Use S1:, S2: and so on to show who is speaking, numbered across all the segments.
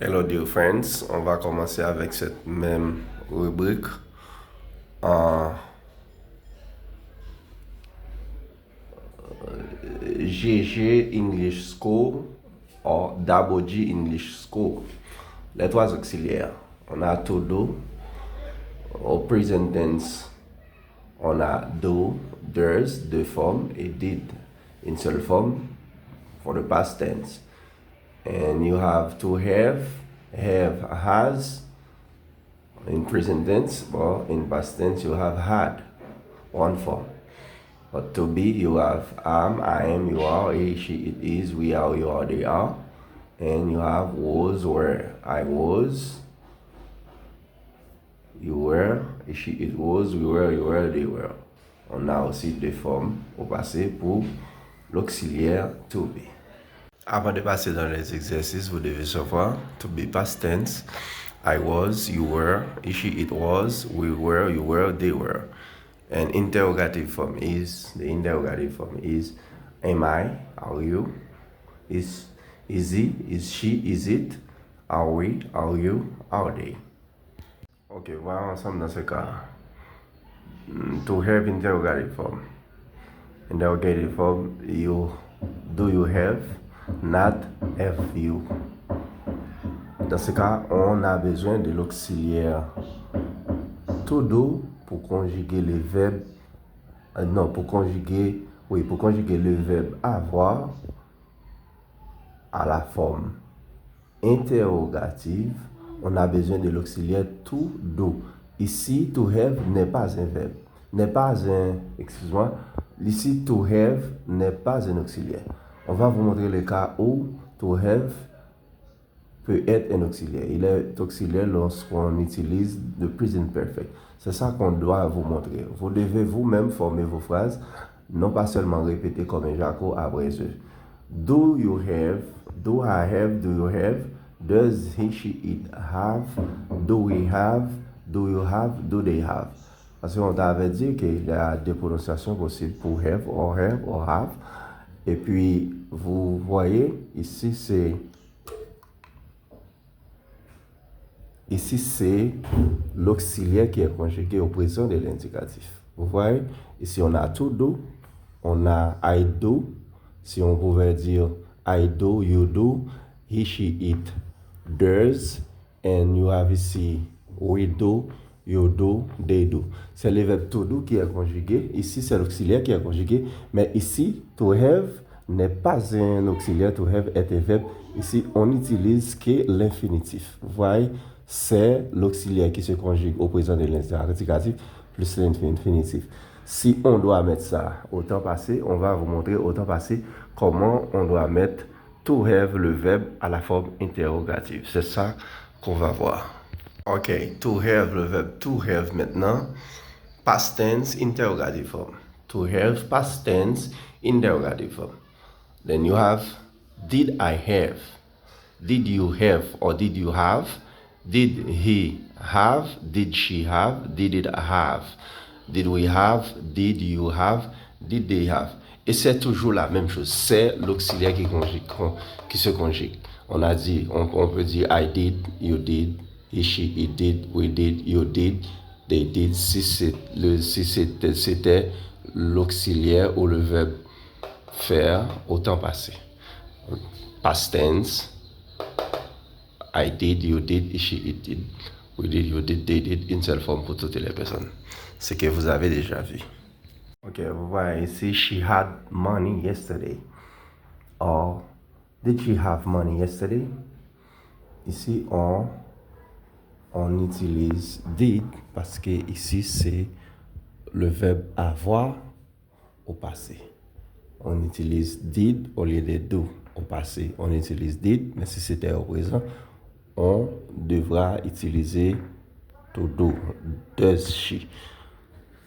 S1: Hello dear friends, on va commencer avec cette même rubrique. GG English School ou Double G English School. Les trois auxiliaires. On a to do. Au present tense, on a do, does, deux formes, et did, une seule forme for the past tense. And you have to have, has, in present tense, or in past tense, you have had, one form. But to be, you have am, I am, you are, he, she, it is, we are, you are, they are. And you have was, were, I was, you were, he, she, it was, we were, you were, they were. On a aussi deux formes au passé pour l'auxiliaire to be. Avant de passer dans les exercices, vous devez savoir to be past tense. I was, you were, he, she, it was, we were, you were, they were. And interrogative form is, the interrogative form is, am I, are you, is he, is she, is it, are we, are you, are they. Ok, voilà ensemble dans ce cas. To have interrogative form. Interrogative form, do you have, not have you. Dans ce cas, on a besoin de l'auxiliaire to do pour conjuguer le verbe, pour conjuguer le verbe avoir à la forme interrogative. On a besoin de l'auxiliaire to do. Ici, to have n'est pas un verbe, ici, to have n'est pas un auxiliaire. On va vous montrer le cas où to have peut être un auxiliaire. Il est auxiliaire lorsqu'on utilise le present perfect. C'est ça qu'on doit vous montrer. Vous devez vous-même former vos phrases, non pas seulement répéter comme un Jaco après eux. Do you have, do I have, do you have, does he, she, it have, do we have, do you have, do they have. Parce qu'on t'avait dit qu'il y a des prononciations possibles pour have, or have. Et puis, vous voyez, ici c'est l'auxiliaire qui est conjugué au présent de l'indicatif. Vous voyez, ici on a to do, on a I do. Si on pouvait dire I do, you do, he, she, it does, and you have ici we do, you do, they do. C'est le verbe to do qui est conjugué. Ici, c'est l'auxiliaire qui est conjugué. Mais ici, to have n'est pas un auxiliaire. To have est un verbe. Ici, on n'utilise que l'infinitif. Vous voyez, c'est l'auxiliaire qui se conjugue au présent de l'indicatif plus l'infinitif. Si on doit mettre ça au temps passé, on va vous montrer au temps passé comment on doit mettre to have le verbe à la forme interrogative. C'est ça qu'on va voir. Ok, to have, le verbe to have maintenant, past tense, interrogative form. To have, past tense, interrogative form. Then you have, did I have? Did you have or did you have? Did he have? Did she have? Did it have? Did we have? Did you have? Did they have? Et c'est toujours la même chose. C'est l'auxiliaire qui se conjugue. On a dit, on peut dire I did, you did, he, she, it did, we did, you did, they did. Si c'était l'auxiliaire ou le verbe faire au temps passé. Past tense. I did, you did, he, she, it did, we did, you did, they did, une seule forme pour toutes les personnes. Ce que vous avez déjà vu. Ok, vous voyez ici, she had money yesterday. Or, did she have money yesterday? Ici, on utilise did parce que ici, c'est le verbe avoir au passé. On utilise did au lieu de do au passé. On utilise did, mais si c'était au présent, on devra utiliser to do. Does she?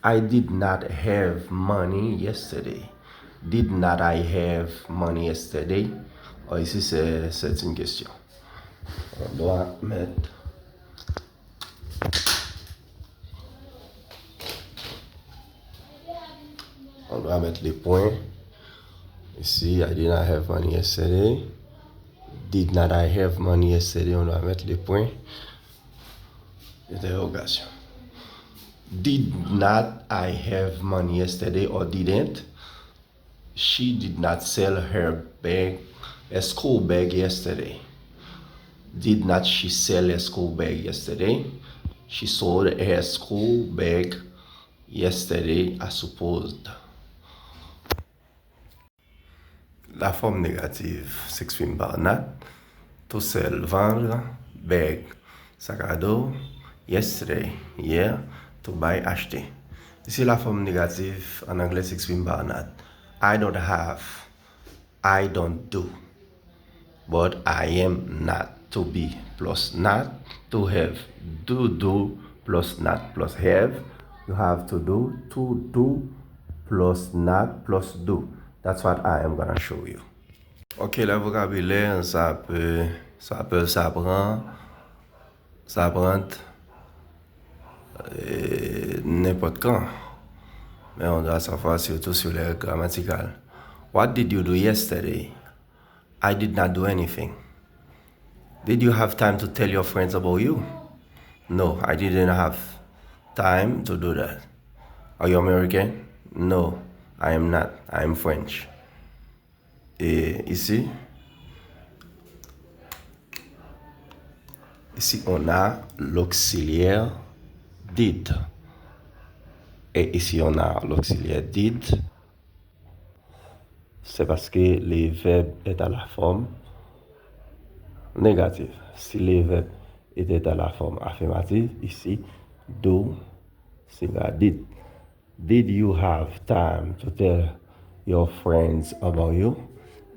S1: I did not have money yesterday. Did not I have money yesterday? Oh, ici, c'est une question. On doit mettre les points. Ici, I did not have money yesterday. Did not I have money yesterday? On va mettre les points d'interrogation. Did not I have money yesterday or didn't? She did not sell her bag, a school bag yesterday. Did not she sell a school bag yesterday? She sold her school bag yesterday, I supposed. La forme négative s'exprime par not. To sell, vendre, bag, sac à dos, yesterday, hier, to buy, acheter. Ici, la forme négative en anglais s'exprime par not. I don't have, I don't do, but I am not. To be plus not, to have. Do plus not plus have. You have to do plus not plus do. That's what I am gonna show you. Ok, le vocabulaire, ça prend n'importe quand. Mais on doit savoir surtout sur les grammaticales. What did you do yesterday? I did not do anything. Did you have time to tell your friends about you? No, I didn't have time to do that. Are you American? No, I am not. I am French. Et ici on a l'auxiliaire did. Et ici on a l'auxiliaire did. C'est parce que le verbe est à la forme négative. Si le verbe était à la forme affirmative, ici, do sera did. Did you have time to tell your friends about you?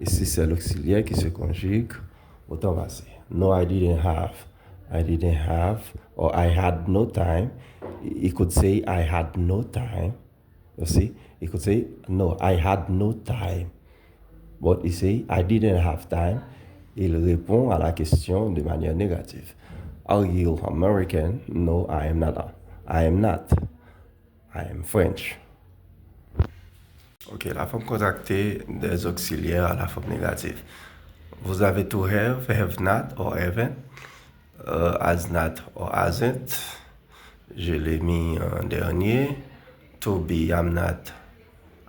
S1: Ici, c'est l'auxiliaire qui se conjugue au temps passé. No, I didn't have, or I had no time. He could say, I had no time. You see? He could say, no, I had no time. But he say, I didn't have time. Il répond à la question de manière négative. Are you American? No, I am not. I am not. I am French. Ok, la forme contractée des auxiliaires à la forme négative. Vous avez to have not or haven't, has not or hasn't. Je l'ai mis en dernier. To be, I'm not,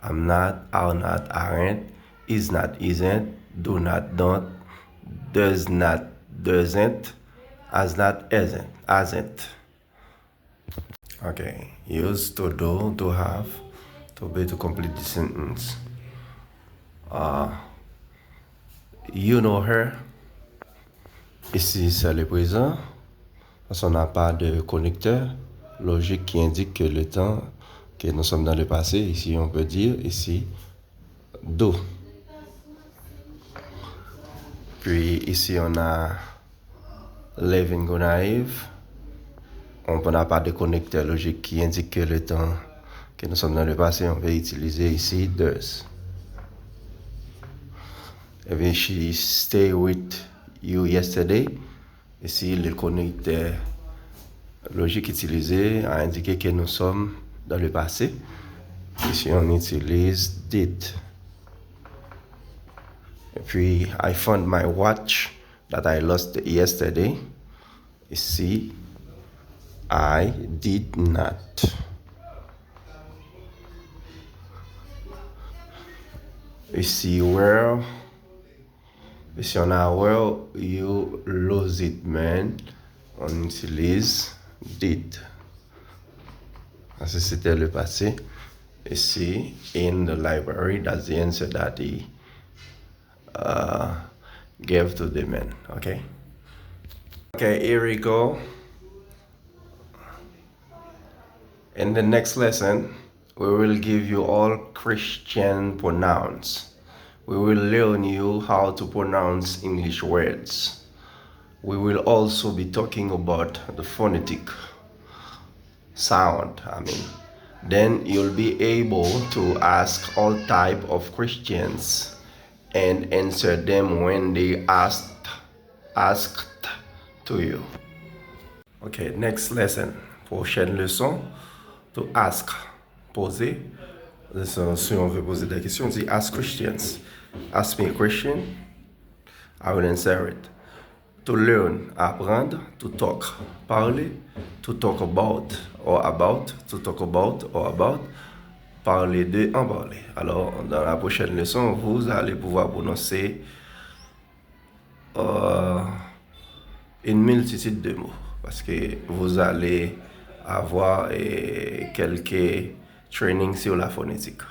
S1: are not, aren't, is not, isn't, do not, don't, does not, doesn't, has not, hasn't. Okay, use to do, to have, to be to complete the sentence. You know her. Ici, c'est le présent. Parce qu'on n'a pas de connecteur logique qui indique que le temps, que nous sommes dans le passé. Ici, on peut dire, ici, do. Puis ici, on a living ou naïve. On n'a pas de connecteur logique qui indique que le temps que nous sommes dans le passé. On va utiliser ici does. Et bien, she stayed with you yesterday. Ici, le connecteur logique utilisé a indiqué que nous sommes dans le passé. Ici, on utilise did. Et puis, I found my watch that I lost yesterday. Ici, I did not. Ici, where. Ici, on a where you lose it, man. On utilise did. Ça, c'était le passé. Ici, in the library, that's the answer that he gave to the man. Okay? Okay, here we go. In the next lesson, we will give you all Christian pronouns. We will learn you how to pronounce English words. We will also be talking about the phonetic sound. Then you'll be able to ask all type of Christians and answer them when they asked to you. Okay, next lesson. Prochaine leçon. To ask. Poser. Si on veut poser des questions, on dit ask Christians. Ask me a question. I will insert it. To learn, apprendre, to talk, parler, to talk about or about, to talk about or about, parler de, en parler. Alors, dans la prochaine leçon, vous allez pouvoir prononcer une multitude de mots parce que vous allez avoir quelques trainings sur la phonétique.